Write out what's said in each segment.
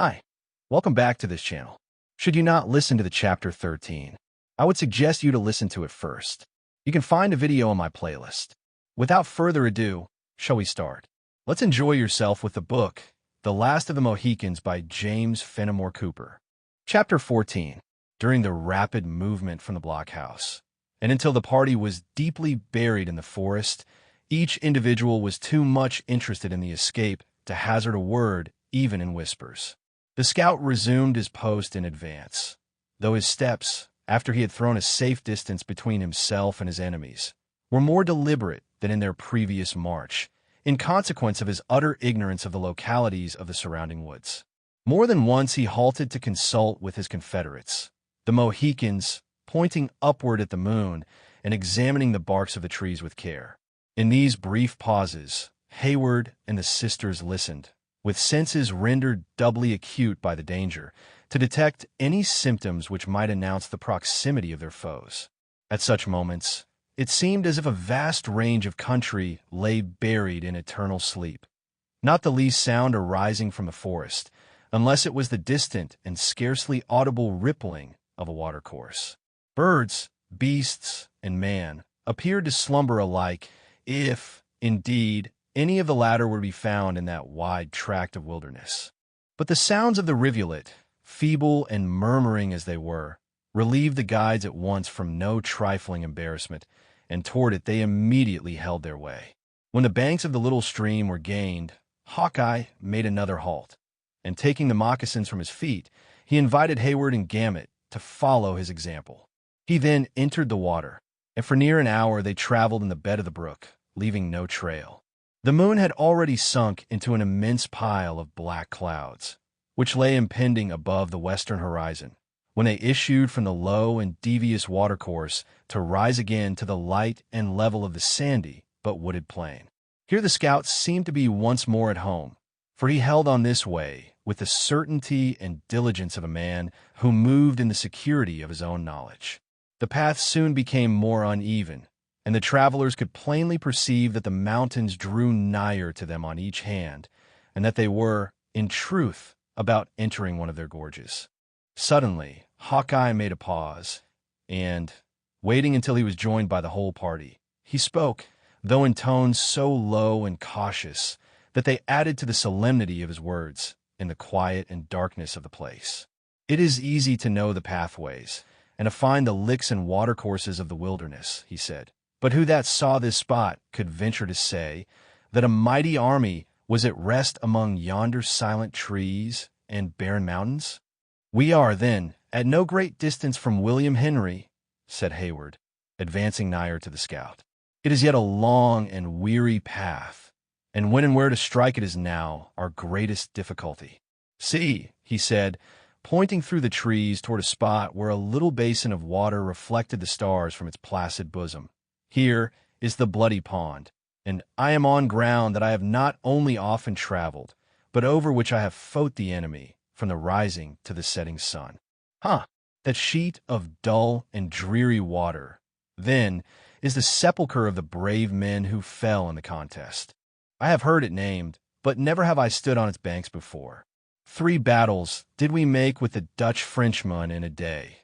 Hi, welcome back to this channel. Should you not listen to the chapter 13, I would suggest you to listen to it first. You can find a video on my playlist. Without further ado, shall we start? Let's enjoy yourself with the book, The Last of the Mohicans by James Fenimore Cooper. Chapter 14. During the rapid movement from the blockhouse, and until the party was deeply buried in the forest, each individual was too much interested in the escape to hazard a word, even in whispers. The scout resumed his post in advance, though his steps, after he had thrown a safe distance between himself and his enemies, were more deliberate than in their previous march, in consequence of his utter ignorance of the localities of the surrounding woods. More than once he halted to consult with his confederates, the Mohicans, pointing upward at the moon and examining the barks of the trees with care. In these brief pauses, Hayward and the sisters listened, with senses rendered doubly acute by the danger, to detect any symptoms which might announce the proximity of their foes. At such moments, it seemed as if a vast range of country lay buried in eternal sleep, not the least sound arising from the forest, unless it was the distant and scarcely audible rippling of a watercourse. Birds, beasts, and man appeared to slumber alike, if, indeed, any of the latter were to be found in that wide tract of wilderness. But the sounds of the rivulet, feeble and murmuring as they were, relieved the guides at once from no trifling embarrassment, and toward it they immediately held their way. When the banks of the little stream were gained, Hawkeye made another halt, and taking the moccasins from his feet, he invited Hayward and Gamut to follow his example. He then entered the water, and for near an hour they traveled in the bed of the brook, leaving no trail. The moon had already sunk into an immense pile of black clouds, which lay impending above the western horizon, when they issued from the low and devious watercourse to rise again to the light and level of the sandy but wooded plain. Here the scout seemed to be once more at home, for he held on this way with the certainty and diligence of a man who moved in the security of his own knowledge. The path soon became more uneven, and the travelers could plainly perceive that the mountains drew nigher to them on each hand, and that they were, in truth, about entering one of their gorges. Suddenly, Hawkeye made a pause, and, waiting until he was joined by the whole party, he spoke, though in tones so low and cautious that they added to the solemnity of his words in the quiet and darkness of the place. "It is easy to know the pathways, and to find the licks and watercourses of the wilderness," he said. "But who that saw this spot could venture to say that a mighty army was at rest among yonder silent trees and barren mountains?" "We are, then, at no great distance from William Henry," said Hayward, advancing nigher to the scout. "It is yet a long and weary path, and when and where to strike it is now our greatest difficulty. See," he said, pointing through the trees toward a spot where a little basin of water reflected the stars from its placid bosom. "Here is the bloody pond, and I am on ground that I have not only often traveled, but over which I have fought the enemy from the rising to the setting sun. That sheet of dull and dreary water, then, is the sepulchre of the brave men who fell in the contest. I have heard it named, but never have I stood on its banks before. 3 battles did we make with the Dutch Frenchman in a day,"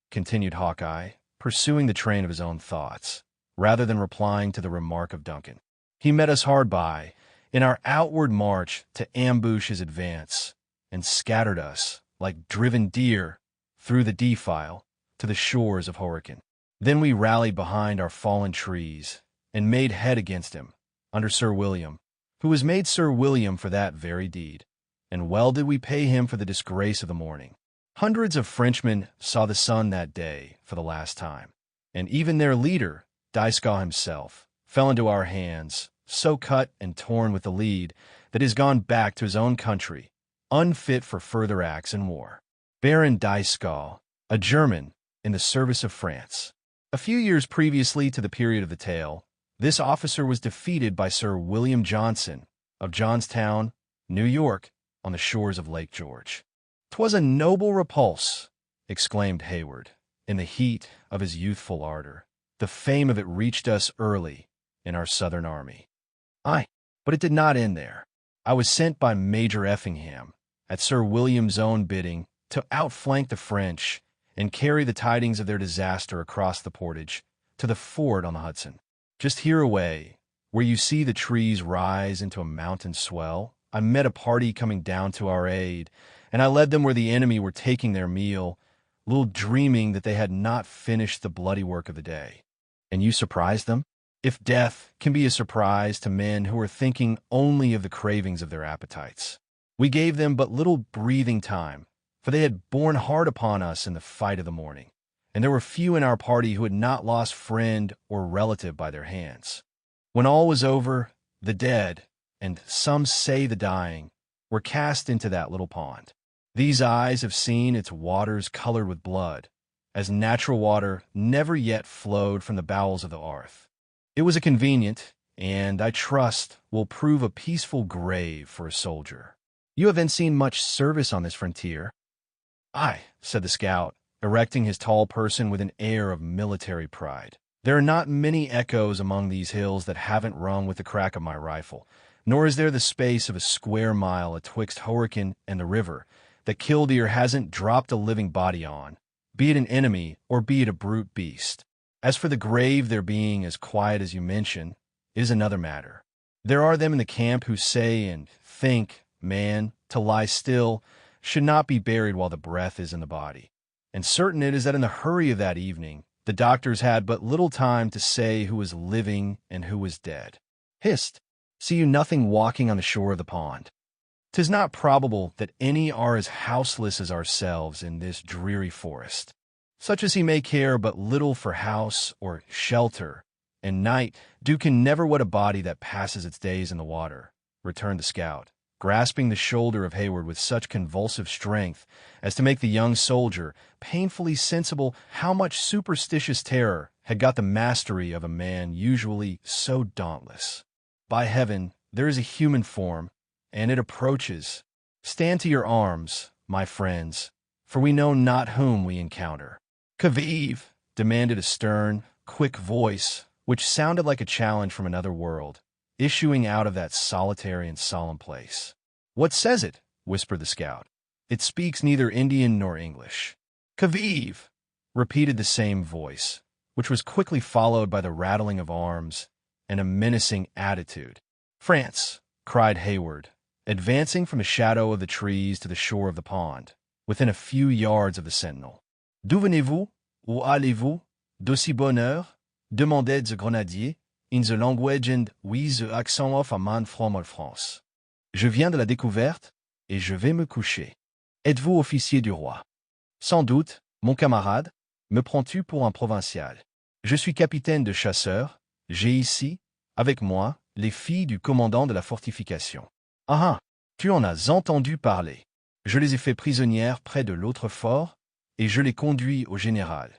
continued Hawkeye, pursuing the train of his own thoughts, rather than replying to the remark of Duncan. "He met us hard by, in our outward march to ambush his advance, and scattered us, like driven deer, through the defile, to the shores of Horican. Then we rallied behind our fallen trees, and made head against him, under Sir William, who was made Sir William for that very deed, and well did we pay him for the disgrace of the morning. Hundreds of Frenchmen saw the sun that day for the last time, and even their leader, Dieskau himself, fell into our hands, so cut and torn with the lead that he has gone back to his own country, unfit for further acts in war. Baron Dieskau, a German in the service of France. A few years previously to the period of the tale, this officer was defeated by Sir William Johnson, of Johnstown, New York, on the shores of Lake George." "'Twas a noble repulse," exclaimed Hayward, in the heat of his youthful ardor. "The fame of it reached us early in our Southern army." "Aye, but it did not end there. I was sent by Major Effingham, at Sir William's own bidding, to outflank the French and carry the tidings of their disaster across the portage to the ford on the Hudson. Just here away, where you see the trees rise into a mountain swell, I met a party coming down to our aid, and I led them where the enemy were taking their meal, little dreaming that they had not finished the bloody work of the day. And you surprised them? If death can be a surprise to men who are thinking only of the cravings of their appetites. We gave them but little breathing time, for they had borne hard upon us in the fight of the morning, and there were few in our party who had not lost friend or relative by their hands. When all was over, the dead, and some say the dying, were cast into that little pond. These eyes have seen its waters colored with blood, as natural water never yet flowed from the bowels of the earth. It was a convenient, and, I trust, will prove a peaceful grave for a soldier. You have then seen much service on this frontier? Aye, said the scout, erecting his tall person with an air of military pride. There are not many echoes among these hills that haven't rung with the crack of my rifle, nor is there the space of a square mile atwixt Horican and the river that Killdeer hasn't dropped a living body on, be it an enemy or be it a brute beast. As for the grave there being as quiet as you mention, is another matter. There are them in the camp who say and think, man, to lie still, should not be buried while the breath is in the body. And certain it is that in the hurry of that evening, the doctors had but little time to say who was living and who was dead. Hist, see you nothing walking on the shore of the pond? 'Tis not probable that any are as houseless as ourselves in this dreary forest. Such as he may care but little for house or shelter, and night do can never wet a body that passes its days in the water, returned the scout, grasping the shoulder of Hayward with such convulsive strength as to make the young soldier painfully sensible how much superstitious terror had got the mastery of a man usually so dauntless. By heaven, there is a human form, and it approaches. Stand to your arms, my friends, for we know not whom we encounter. Que vive? Demanded a stern, quick voice, which sounded like a challenge from another world, issuing out of that solitary and solemn place. What says it? Whispered the scout. It speaks neither Indian nor English. Que vive? Repeated the same voice, which was quickly followed by the rattling of arms and a menacing attitude. France, cried Hayward, advancing from the shadow of the trees to the shore of the pond, within a few yards of the sentinel. D'où venez-vous? Où allez-vous? D'aussi bonne heure? Demandait the grenadier, in the language and with the accent of a man from France. Je viens de la découverte, et je vais me coucher. Êtes-vous officier du roi? Sans doute, mon camarade, me prends-tu pour un provincial? Je suis capitaine de chasseurs, j'ai ici, avec moi, les filles du commandant de la fortification. Ah ah, tu en as entendu parler. Je les ai fait prisonnières près de l'autre fort, et je les conduis au général.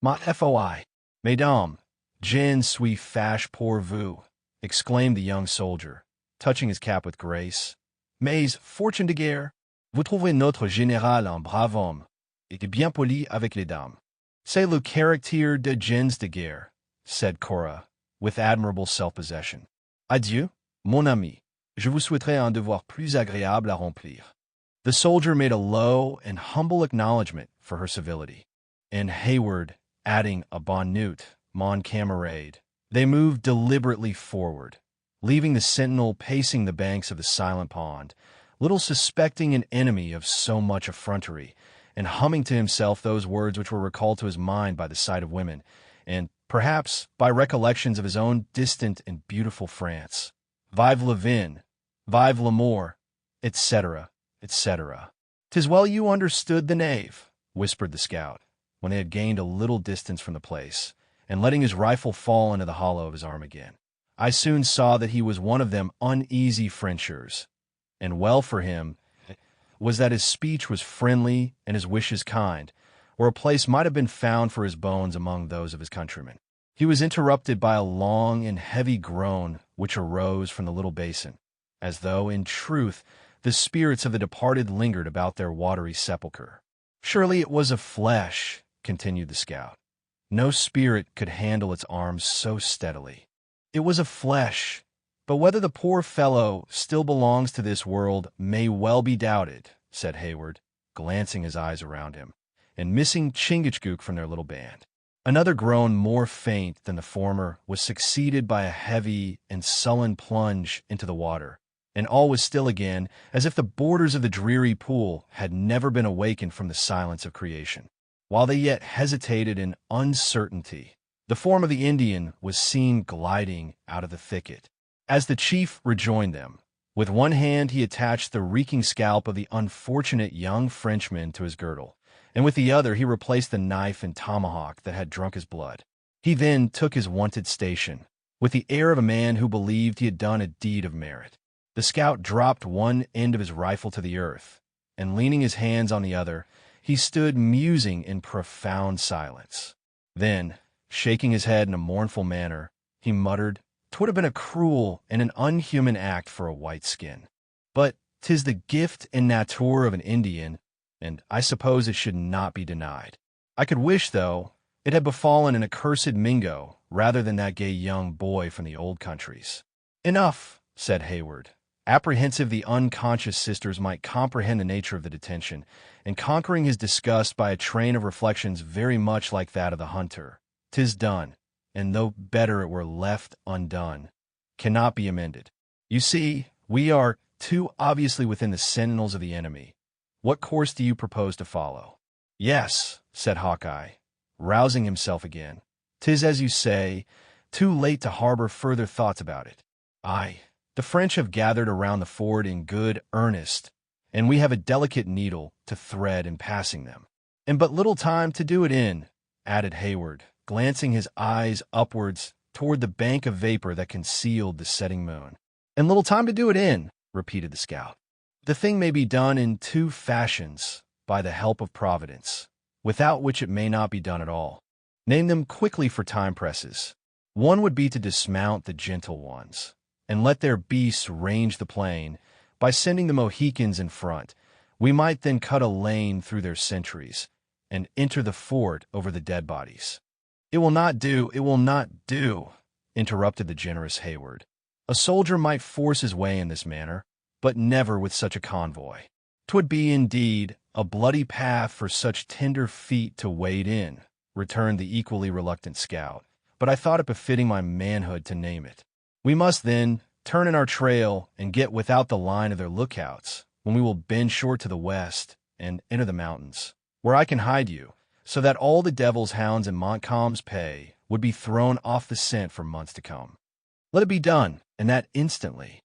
Ma foi, mesdames, je suis fâché pour vous, exclaimed the young soldier, touching his cap with grace. Mais, fortune de guerre, vous trouvez notre général un brave homme, et bien poli avec les dames. C'est le caractère de gens de guerre, said Cora, with admirable self-possession. Adieu, mon ami, je vous souhaiterais un devoir plus agréable à remplir. The soldier made a low and humble acknowledgment for her civility, and Hayward, adding a bonne nuit, mon camarade, they moved deliberately forward, leaving the sentinel pacing the banks of the silent pond, little suspecting an enemy of so much effrontery, and humming to himself those words which were recalled to his mind by the sight of women, and perhaps by recollections of his own distant and beautiful France. Vive la Vin, vive l'amour, etc., etc. "'Tis well you understood the knave," whispered the scout, when they had gained a little distance from the place, and letting his rifle fall into the hollow of his arm again. I soon saw that he was one of them uneasy Frenchers, and well for him was that his speech was friendly and his wishes kind, or a place might have been found for his bones among those of his countrymen. He was interrupted by a long and heavy groan which arose from the little basin, as though, in truth, the spirits of the departed lingered about their watery sepulchre. "Surely it was of flesh," continued the scout. "No spirit could handle its arms so steadily. It was of flesh, but whether the poor fellow still belongs to this world may well be doubted, said Hayward, glancing his eyes around him, and missing Chingachgook from their little band. Another groan more faint than the former was succeeded by a heavy and sullen plunge into the water, and all was still again, as if the borders of the dreary pool had never been awakened from the silence of creation. While they yet hesitated in uncertainty, the form of the Indian was seen gliding out of the thicket. As the chief rejoined them, with one hand he attached the reeking scalp of the unfortunate young Frenchman to his girdle, and with the other he replaced the knife and tomahawk that had drunk his blood. He then took his wonted station, with the air of a man who believed he had done a deed of merit. The scout dropped one end of his rifle to the earth, and leaning his hands on the other, he stood musing in profound silence. Then, shaking his head in a mournful manner, he muttered, "'Twould have been a cruel and an unhuman act for a white skin. But 'tis the gift and nature of an Indian, and I suppose it should not be denied. I could wish, though, it had befallen an accursed Mingo rather than that gay young boy from the old countries." "Enough," said Hayward, apprehensive the unconscious sisters might comprehend the nature of the detention, and conquering his disgust by a train of reflections very much like that of the hunter. "'Tis done, and though better it were left undone, cannot be amended. You see, we are too obviously within the sentinels of the enemy. What course do you propose to follow?" "Yes," said Hawkeye, rousing himself again. "'Tis as you say, too late to harbor further thoughts about it. Aye, the French have gathered around the fort in good earnest, and we have a delicate needle to thread in passing them. And but little time to do it in," added Hayward, glancing his eyes upwards toward the bank of vapor that concealed the setting moon. "And little time to do it in," repeated the scout. "The thing may be done in two fashions, by the help of Providence, without which it may not be done at all. Name them quickly, for time presses. One would be to dismount the gentle ones, and let their beasts range the plain. By sending the Mohicans in front, we might then cut a lane through their sentries, and enter the fort over the dead bodies." "It will not do, it will not do," interrupted the generous Hayward. "A soldier might force his way in this manner, but never with such a convoy. 'Twould be, indeed, a bloody path for such tender feet to wade in," returned the equally reluctant scout, "but I thought it befitting my manhood to name it. We must, then, turn in our trail and get without the line of their lookouts, when we will bend short to the west and enter the mountains, where I can hide you, so that all the devil's hounds in Montcalm's pay would be thrown off the scent for months to come. Let it be done, and that instantly."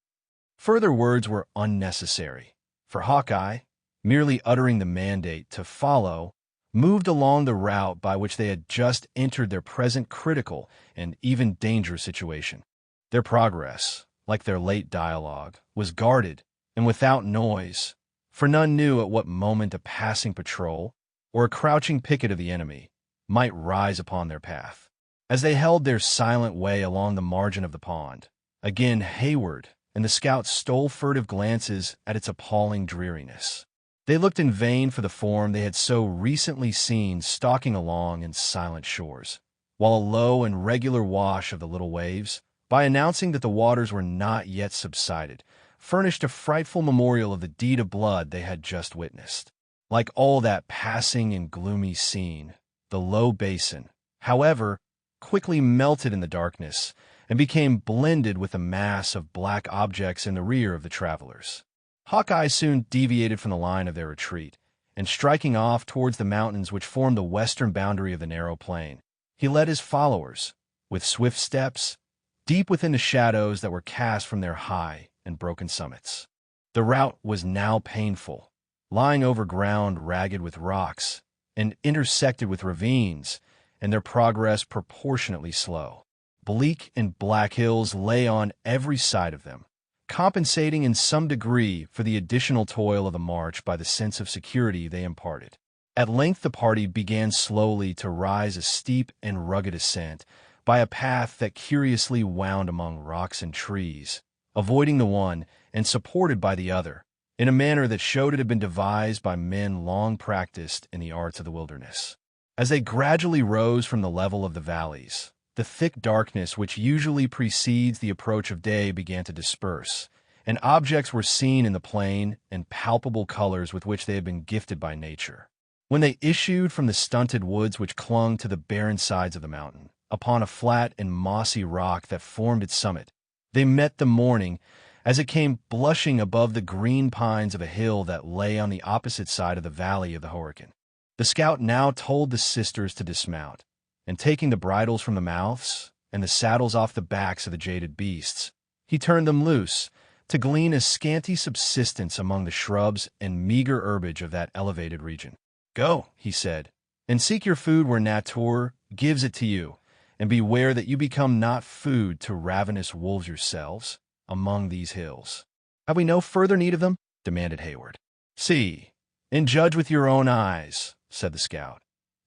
Further words were unnecessary, for Hawkeye, merely uttering the mandate to follow, moved along the route by which they had just entered their present critical and even dangerous situation. Their progress, like their late dialogue, was guarded and without noise, for none knew at what moment a passing patrol, or a crouching picket of the enemy, might rise upon their path. As they held their silent way along the margin of the pond, again Hayward and the scouts stole furtive glances at its appalling dreariness. They looked in vain for the form they had so recently seen stalking along in silent shores, while a low and regular wash of the little waves, by announcing that the waters were not yet subsided, furnished a frightful memorial of the deed of blood they had just witnessed. Like all that passing and gloomy scene, the low basin, however, quickly melted in the darkness and became blended with a mass of black objects in the rear of the travelers. Hawkeye soon deviated from the line of their retreat, and striking off towards the mountains which formed the western boundary of the narrow plain, he led his followers, with swift steps, deep within the shadows that were cast from their high and broken summits. The route was now painful, lying over ground ragged with rocks, and intersected with ravines, and their progress proportionately slow. Bleak and black hills lay on every side of them, compensating in some degree for the additional toil of the march by the sense of security they imparted. At length the party began slowly to rise a steep and rugged ascent by a path that curiously wound among rocks and trees, avoiding the one and supported by the other, in a manner that showed it had been devised by men long practiced in the arts of the wilderness. As they gradually rose from the level of the valleys, the thick darkness which usually precedes the approach of day began to disperse, and objects were seen in the plain and palpable colors with which they had been gifted by nature. When they issued from the stunted woods which clung to the barren sides of the mountain, upon a flat and mossy rock that formed its summit, they met the morning as it came blushing above the green pines of a hill that lay on the opposite side of the valley of the Horican. The scout now told the sisters to dismount, and taking the bridles from the mouths and the saddles off the backs of the jaded beasts, he turned them loose to glean a scanty subsistence among the shrubs and meager herbage of that elevated region. "Go," he said, "and seek your food where Nature gives it to you, and beware that you become not food to ravenous wolves yourselves among these hills." "Have we no further need of them?" demanded Hayward. "See, and judge with your own eyes," said the scout,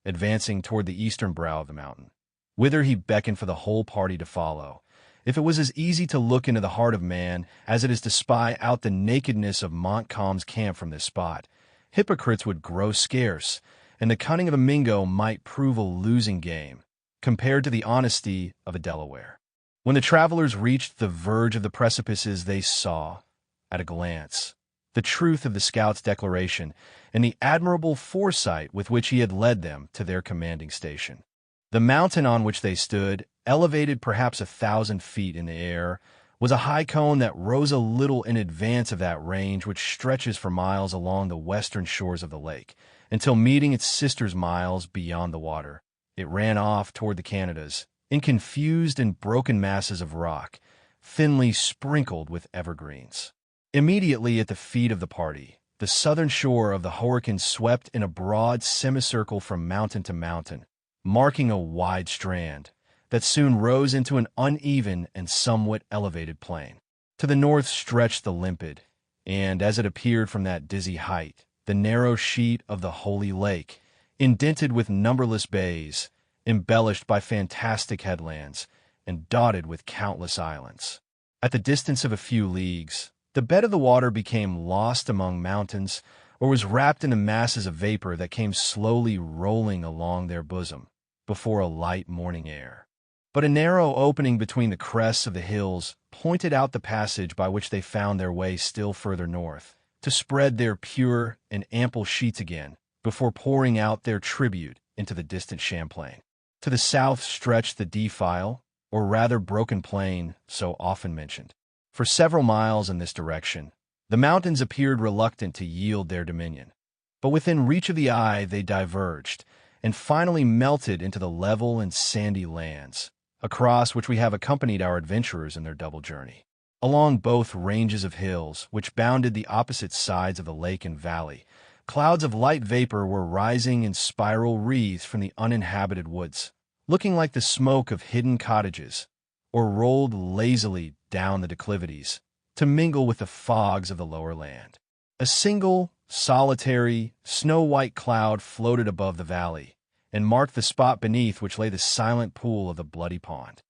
advancing toward the eastern brow of the mountain, whither he beckoned for the whole party to follow. If it was as easy to look into the heart of man as it is to spy out the nakedness of Montcalm's camp from this spot, hypocrites would grow scarce, and the cunning of a Mingo might prove a losing game, compared to the honesty of a Delaware. When the travelers reached the verge of the precipices, they saw, at a glance, the truth of the scout's declaration and the admirable foresight with which he had led them to their commanding station. The mountain on which they stood, elevated perhaps 1,000 feet in the air, was a high cone that rose a little in advance of that range which stretches for miles along the western shores of the lake, until meeting its sisters miles beyond the water, it ran off toward the Canadas, in confused and broken masses of rock, thinly sprinkled with evergreens. Immediately at the feet of the party, the southern shore of the Horican swept in a broad semicircle from mountain to mountain, marking a wide strand that soon rose into an uneven and somewhat elevated plain. To the north stretched the limpid, and as it appeared from that dizzy height, the narrow sheet of the Holy Lake, indented with numberless bays, embellished by fantastic headlands, and dotted with countless islands. At the distance of a few leagues, the bed of the water became lost among mountains, or was wrapped in the masses of vapor that came slowly rolling along their bosom before a light morning air. But a narrow opening between the crests of the hills pointed out the passage by which they found their way still further north, to spread their pure and ample sheets again, before pouring out their tribute into the distant Champlain. To the south stretched the defile, or rather broken plain, so often mentioned. For several miles in this direction, the mountains appeared reluctant to yield their dominion, but within reach of the eye they diverged, and finally melted into the level and sandy lands, across which we have accompanied our adventurers in their double journey. Along both ranges of hills, which bounded the opposite sides of the lake and valley, clouds of light vapor were rising in spiral wreaths from the uninhabited woods, looking like the smoke of hidden cottages, or rolled lazily down the declivities to mingle with the fogs of the lower land. A single, solitary, snow-white cloud floated above the valley, and marked the spot beneath which lay the silent pool of the Bloody Pond.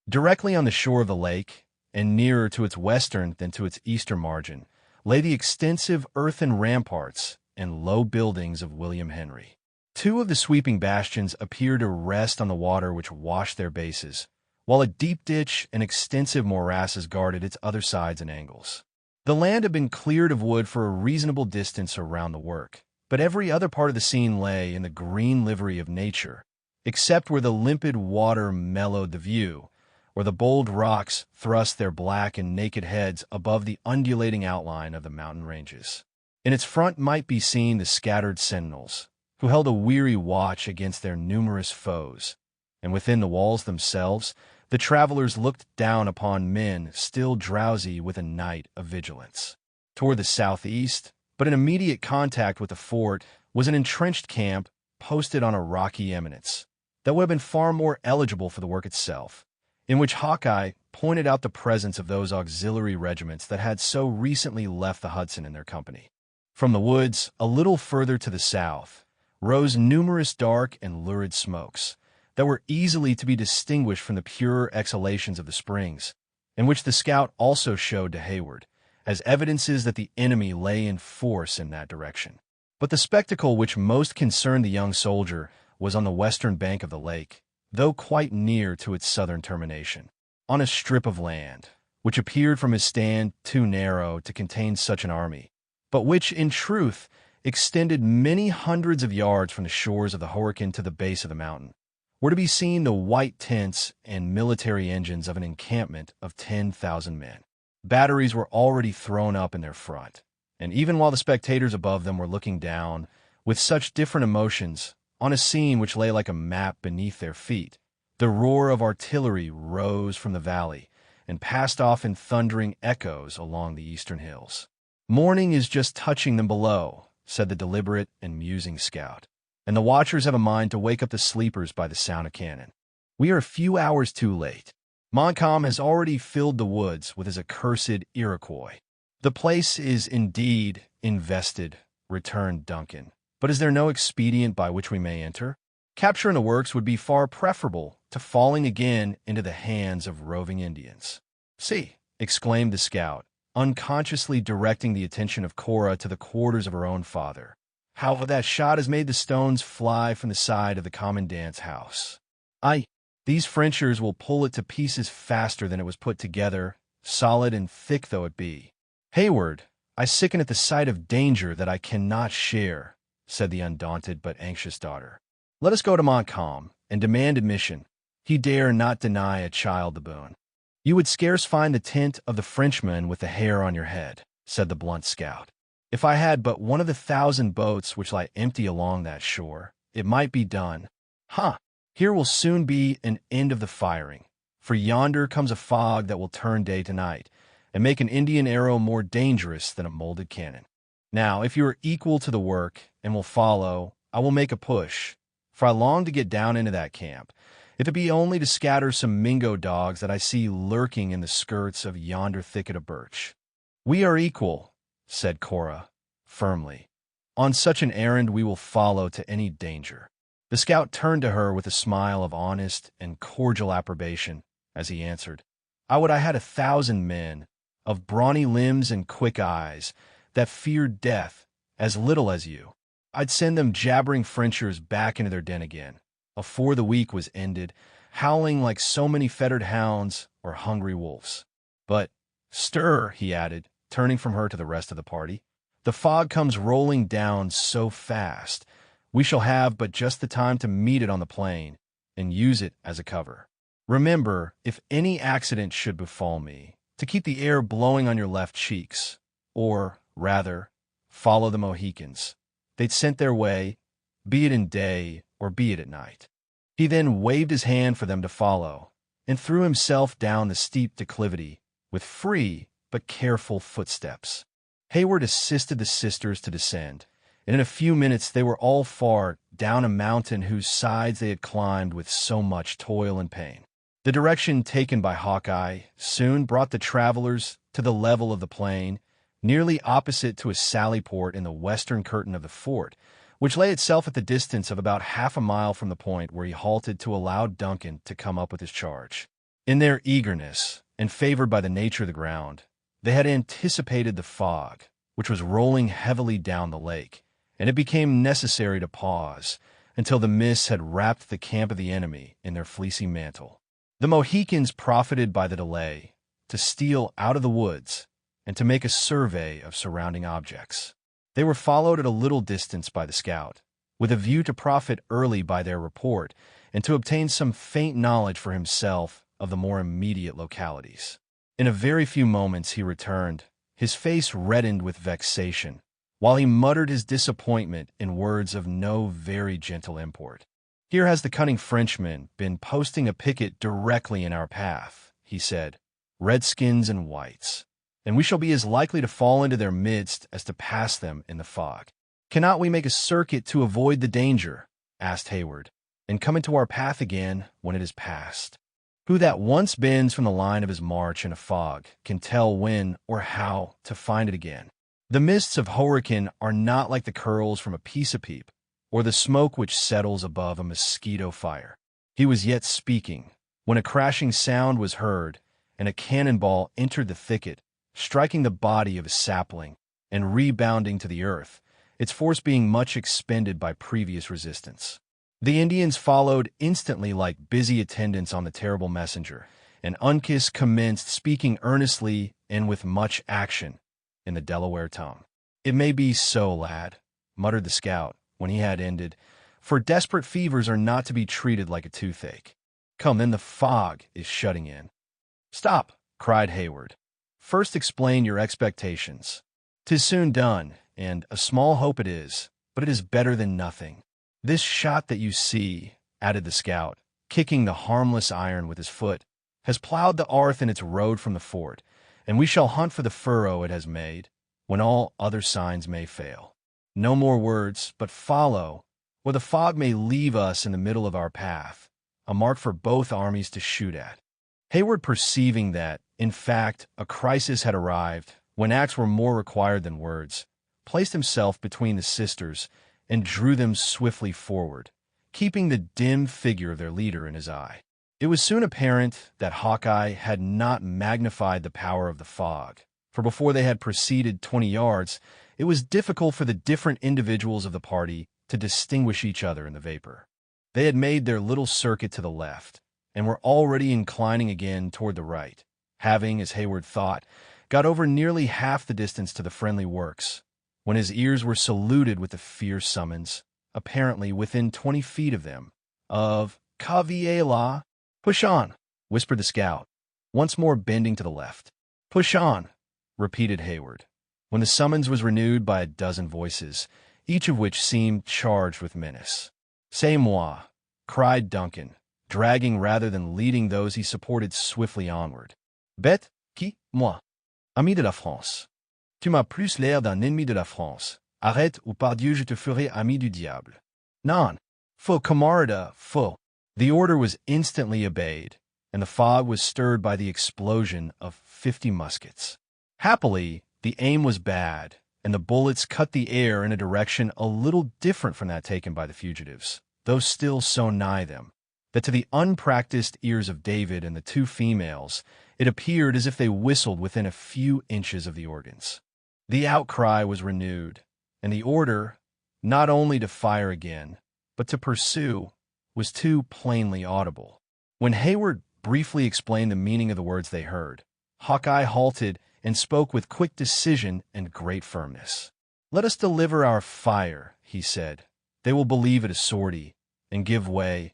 Directly on the shore of the lake, and nearer to its western than to its eastern margin, lay the extensive earthen ramparts and low buildings of William Henry. Two of the sweeping bastions appeared to rest on the water which washed their bases, while a deep ditch and extensive morasses guarded its other sides and angles. The land had been cleared of wood for a reasonable distance around the work, but every other part of the scene lay in the green livery of nature, except where the limpid water mellowed the view, or the bold rocks thrust their black and naked heads above the undulating outline of the mountain ranges. In its front might be seen the scattered sentinels, who held a weary watch against their numerous foes, and within the walls themselves, the travelers looked down upon men still drowsy with a night of vigilance. Toward the southeast, but in immediate contact with the fort, was an entrenched camp posted on a rocky eminence that would have been far more eligible for the work itself, in which Hawkeye pointed out the presence of those auxiliary regiments that had so recently left the Hudson in their company. From the woods, a little further to the south, rose numerous dark and lurid smokes that were easily to be distinguished from the pure exhalations of the springs, and which the scout also showed to Hayward, as evidences that the enemy lay in force in that direction. But the spectacle which most concerned the young soldier was on the western bank of the lake, though quite near to its southern termination. On a strip of land, which appeared from his stand too narrow to contain such an army, but which, in truth, extended many hundreds of yards from the shores of the Horican to the base of the mountain, were to be seen the white tents and military engines of an encampment of 10,000 men. Batteries were already thrown up in their front, and even while the spectators above them were looking down, with such different emotions, on a scene which lay like a map beneath their feet, the roar of artillery rose from the valley and passed off in thundering echoes along the eastern hills. "Morning is just touching them below," said the deliberate and musing scout, "and the watchers have a mind to wake up the sleepers by the sound of cannon. We are a few hours too late. Montcalm has already filled the woods with his accursed Iroquois." "The place is indeed invested," returned Duncan, "but is there no expedient by which we may enter? Capture in the works would be far preferable to falling again into the hands of roving Indians." "See," exclaimed the scout, unconsciously directing the attention of Cora to the quarters of her own father, "how that shot has made the stones fly from the side of the commandant's house. These Frenchers will pull it to pieces faster than it was put together, solid and thick though it be." "Hayward, I sicken at the sight of danger that I cannot share," said the undaunted but anxious daughter. "Let us go to Montcalm and demand admission. He dare not deny a child the boon." "You would scarce find the tent of the Frenchman with the hair on your head," said the blunt scout. "If I had but one of the 1,000 boats which lie empty along that shore, it might be done. Here will soon be an end of the firing, for yonder comes a fog that will turn day to night, and make an Indian arrow more dangerous than a molded cannon. Now, if you are equal to the work, and will follow, I will make a push, for I long to get down into that camp, if it be only to scatter some Mingo dogs that I see lurking in the skirts of yonder thicket of birch." "We are equal," said Cora, firmly. "On such an errand we will follow to any danger." The scout turned to her with a smile of honest and cordial approbation as he answered, "I would I had 1,000 men, of brawny limbs and quick eyes, that feared death as little as you. I'd send them jabbering Frenchers back into their den again, afore the week was ended, howling like so many fettered hounds or hungry wolves. But stir," he added, turning from her to the rest of the party. "The fog comes rolling down so fast, we shall have but just the time to meet it on the plain and use it as a cover. Remember, if any accident should befall me, to keep the air blowing on your left cheeks, or, rather, follow the Mohicans. They'd scent their way, be it in day or be it at night." He then waved his hand for them to follow, and threw himself down the steep declivity with free but careful footsteps. Hayward assisted the sisters to descend, and in a few minutes they were all far down a mountain whose sides they had climbed with so much toil and pain. The direction taken by Hawkeye soon brought the travelers to the level of the plain, nearly opposite to a sally port in the western curtain of the fort, which lay itself at the distance of about half a mile from the point where he halted to allow Duncan to come up with his charge. In their eagerness, and favored by the nature of the ground, they had anticipated the fog, which was rolling heavily down the lake, and it became necessary to pause until the mists had wrapped the camp of the enemy in their fleecy mantle. The Mohicans profited by the delay to steal out of the woods and to make a survey of surrounding objects. They were followed at a little distance by the scout, with a view to profit early by their report and to obtain some faint knowledge for himself of the more immediate localities. In a very few moments he returned, his face reddened with vexation, while he muttered his disappointment in words of no very gentle import. "Here has the cunning Frenchman been posting a picket directly in our path," he said, "redskins and whites, and we shall be as likely to fall into their midst as to pass them in the fog." "Cannot we make a circuit to avoid the danger," asked Hayward, "and come into our path again when it is past? Who that once bends from the line of his march in a fog can tell when or how to find it again? The mists of Horican are not like the curls from a piece-of-peep, or the smoke which settles above a mosquito fire." He was yet speaking, when a crashing sound was heard, and a cannonball entered the thicket, striking the body of a sapling, and rebounding to the earth, its force being much expended by previous resistance. The Indians followed instantly like busy attendants on the terrible messenger, and Uncas commenced speaking earnestly and with much action in the Delaware tongue. "It may be so, lad," muttered the scout when he had ended, "for desperate fevers are not to be treated like a toothache. Come, then the fog is shutting in." "Stop," cried Hayward. "First explain your expectations. 'Tis soon done, and a small hope it is, but it is better than nothing. This shot that you see," added the scout, kicking the harmless iron with his foot, "has plowed the earth in its road from the fort, and we shall hunt for the furrow it has made, when all other signs may fail. No more words, but follow, or the fog may leave us in the middle of our path, a mark for both armies to shoot at." Hayward, perceiving that, in fact, a crisis had arrived, when acts were more required than words, placed himself between the sisters and drew them swiftly forward, keeping the dim figure of their leader in his eye. It was soon apparent that Hawkeye had not magnified the power of the fog, for before they had proceeded 20 yards, it was difficult for the different individuals of the party to distinguish each other in the vapor. They had made their little circuit to the left, and were already inclining again toward the right, having, as Hayward thought, got over nearly half the distance to the friendly works, when his ears were saluted with the fierce summons, apparently within 20 feet of them, of "Caviela!" "Push on," whispered the scout, once more bending to the left. "Push on," repeated Hayward, when the summons was renewed by a dozen voices, each of which seemed charged with menace. "C'est moi," cried Duncan, dragging rather than leading those he supported swiftly onward. "Bête, qui, moi? Ami de la France. Tu m'as plus l'air d'un ennemi de la France. Arrête ou par Dieu je te ferai ami du diable. Non, faux camarade, faux." The order was instantly obeyed, and the fog was stirred by the explosion of 50 muskets. Happily, the aim was bad, and the bullets cut the air in a direction a little different from that taken by the fugitives, though still so nigh them, that to the unpracticed ears of David and the two females, it appeared as if they whistled within a few inches of the organs. The outcry was renewed, and the order, not only to fire again, but to pursue, was too plainly audible. When Hayward briefly explained the meaning of the words they heard, Hawkeye halted and spoke with quick decision and great firmness. "Let us deliver our fire," he said. "They will believe it a sortie, and give way,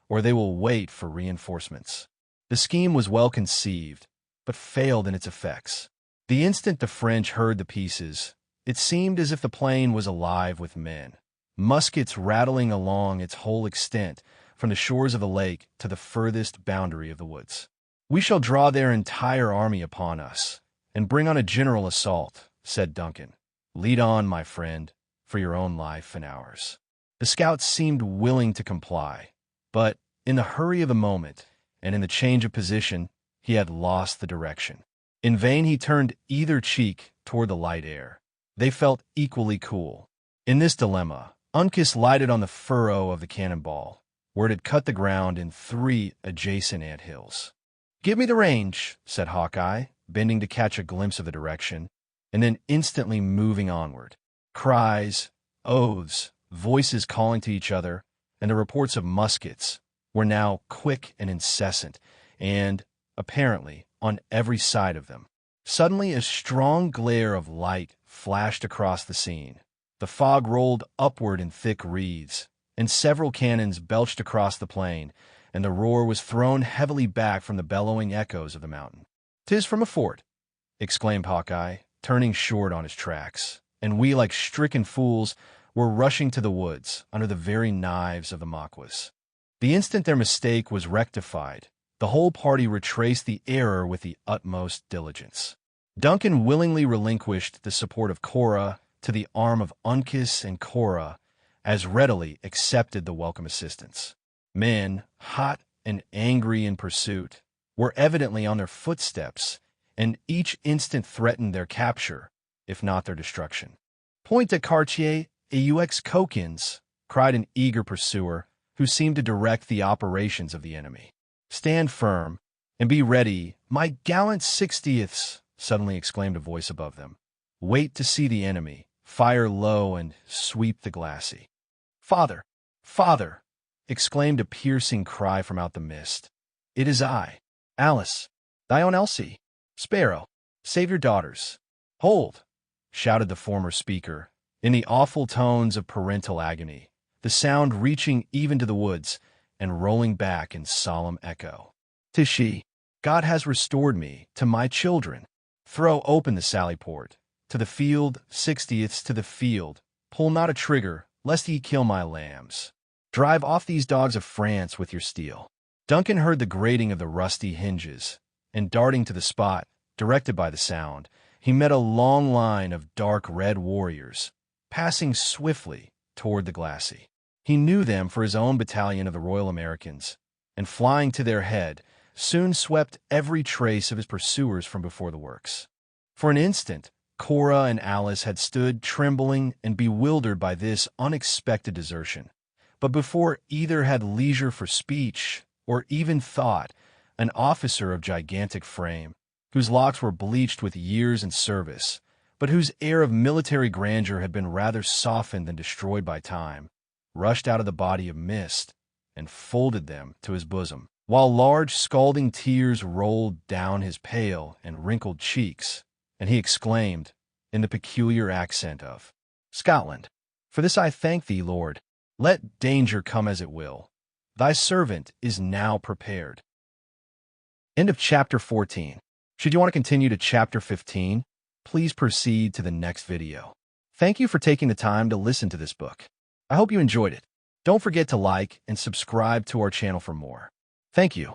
or they will wait for reinforcements." The scheme was well conceived, but failed in its effects. The instant the French heard the pieces, it seemed as if the plain was alive with men, muskets rattling along its whole extent, from the shores of the lake to the furthest boundary of the woods. "We shall draw their entire army upon us, and bring on a general assault," said Duncan. "Lead on, my friend, for your own life and ours." The scout seemed willing to comply, but in the hurry of the moment, and in the change of position, he had lost the direction. In vain he turned either cheek toward the light air. They felt equally cool. In this dilemma, Uncas lighted on the furrow of the cannonball, where it had cut the ground in 3 adjacent ant hills. "Give me the range," said Hawkeye, bending to catch a glimpse of the direction, and then instantly moving onward. Cries, oaths, voices calling to each other, and the reports of muskets were now quick and incessant, and, apparently, on every side of them. Suddenly a strong glare of light flashed across the scene. The fog rolled upward in thick wreaths, and several cannons belched across the plain, and the roar was thrown heavily back from the bellowing echoes of the mountain. "'Tis from a fort," exclaimed Hawkeye, turning short on his tracks, and we, like stricken fools, were rushing to the woods under the very knives of the Maquas. The instant their mistake was rectified, the whole party retraced the error with the utmost diligence. Duncan willingly relinquished the support of Cora to the arm of Uncas, and Cora as readily accepted the welcome assistance. Men, hot and angry in pursuit, were evidently on their footsteps, and each instant threatened their capture, if not their destruction. "Point de quartier et ux coquins," cried an eager pursuer, who seemed to direct the operations of the enemy. "Stand firm, and be ready, my gallant 60ths," suddenly exclaimed a voice above them. "Wait to see the enemy, fire low, and sweep the glacis." "Father! Father!" exclaimed a piercing cry from out the mist. "It is I." Alice, thy own Elsie, Sparrow, save your daughters. Hold, shouted the former speaker, in the awful tones of parental agony, the sound reaching even to the woods and rolling back in solemn echo. 'Tis she. God has restored me to my children. Throw open the sallyport. To the field, 60ths to the field. Pull not a trigger, lest ye kill my lambs. Drive off these dogs of France with your steel. Duncan heard the grating of the rusty hinges, and darting to the spot, directed by the sound, he met a long line of dark red warriors, passing swiftly toward the glacis. He knew them for his own battalion of the Royal Americans, and flying to their head, soon swept every trace of his pursuers from before the works. For an instant, Cora and Alice had stood trembling and bewildered by this unexpected desertion. But before either had leisure for speech or even thought, an officer of gigantic frame, whose locks were bleached with years in service, but whose air of military grandeur had been rather softened than destroyed by time, rushed out of the body of mist and folded them to his bosom, while large scalding tears rolled down his pale and wrinkled cheeks, and he exclaimed, in the peculiar accent of Scotland, "For this I thank thee, Lord. Let danger come as it will. Thy servant is now prepared." End of chapter 14. Should you want to continue to chapter 15, please proceed to the next video. Thank you for taking the time to listen to this book. I hope you enjoyed it. Don't forget to like and subscribe to our channel for more. Thank you.